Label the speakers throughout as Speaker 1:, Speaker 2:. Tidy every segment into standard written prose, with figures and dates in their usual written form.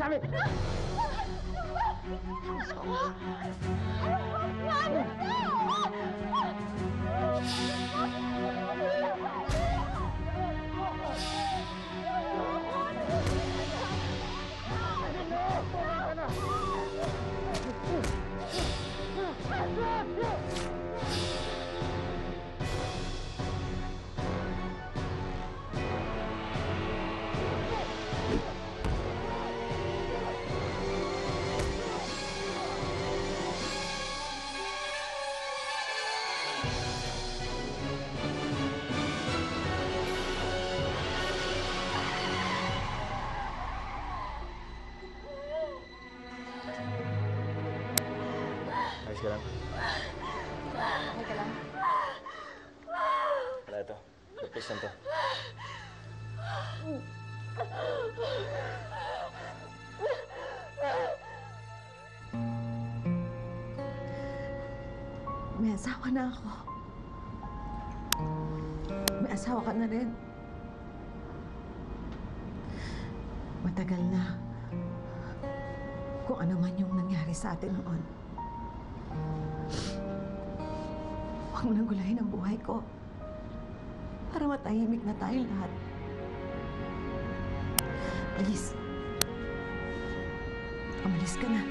Speaker 1: gamit!
Speaker 2: Ayos ka lang?
Speaker 3: Okay ka lang?
Speaker 2: Wala ito. Lapis lang to.
Speaker 4: May asawa na ako. May asawa ka na rin. Matagal na. Kung ano man yung nangyari sa atin noon. Huwag mo nang gulahin ang buhay ko. Para matahimik na tayo lahat. Please. Umalis ka na.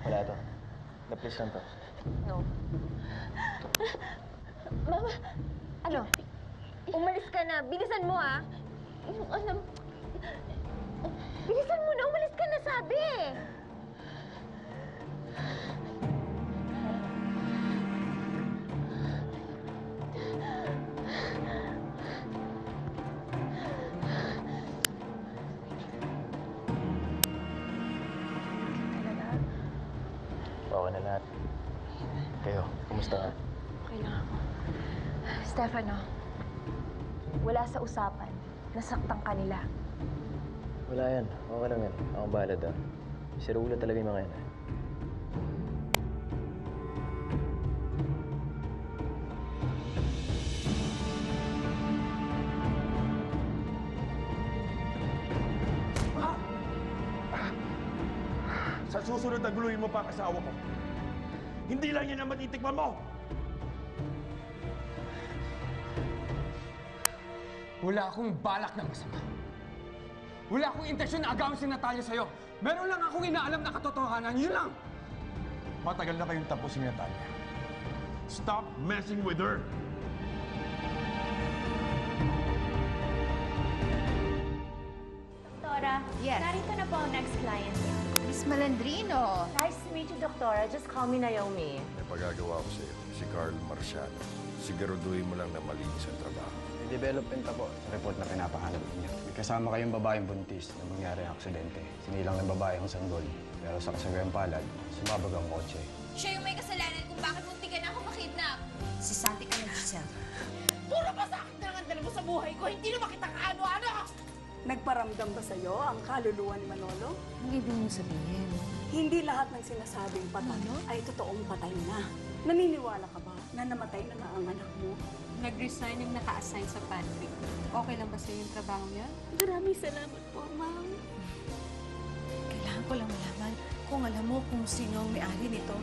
Speaker 2: Wala ito. Lapis lang to.
Speaker 3: No. Mama, ano? Umalis ka na. Bilisan mo, ah. Bilisan mo na. Umalis ka na, sabi.
Speaker 2: Okay na lahat. Kayo, kumusta ka?
Speaker 3: Okay lang ako. Stefano, wala sa usapan. Nasaktan ka nila.
Speaker 2: Wala yan. Okay lang yan. Ako bahala doon. Si Rula talaga yung mga yan.
Speaker 5: Sa susunod na guluhin mo pa ang asawa ko. Hindi lang yan ang matitikman mo!
Speaker 6: Wala akong balak na masama. Wala akong intensyon na agawin si Natalia sa'yo. Meron lang akong inaalam na katotohanan. Yun lang!
Speaker 5: Matagal na kayong tapos ni Natalia. Stop messing with her!
Speaker 7: Doktora,
Speaker 3: Yes.
Speaker 7: narito na po ang next client niya.
Speaker 3: Miss Malandrino.
Speaker 7: Nice to meet you, Doktora. Just call me Naomi.
Speaker 8: May pagagawa ko sa iyo, si Carl Marciano. Siguraduhin mo lang na malinis ang trabaho.
Speaker 9: May development pa po sa report na pinapahanap niya. May kasama kayong babaeng buntis na mangyari ang aksidente. Sinilang ng babae ang sanggol. Pero sa kasagayang palad, sumabog ang kotse.
Speaker 10: Siya yung may kasalanan kung bakit muntikan ako makidnap.
Speaker 3: Si Santi ka na, Giselle.
Speaker 10: Puro masakit na ang dala mo sa buhay ko. Hindi naman kita kaano-ano.
Speaker 11: Nagparamdam ba sa'yo ang kaluluwa ni Manolo?
Speaker 3: Ang ibig mo sabihin?
Speaker 11: Hindi lahat ng sinasabing patay ay totoong patay na. Naniniwala ka ba na namatay na nga ang anak mo?
Speaker 10: Nag-resign yung naka-assign sa pantry. Okay lang ba sa'yo yung trabaho niya?
Speaker 11: Maraming salamat po, ma'am.
Speaker 4: Kailangan ko lang malaman kung alam mo kung sino ang may-ari nito.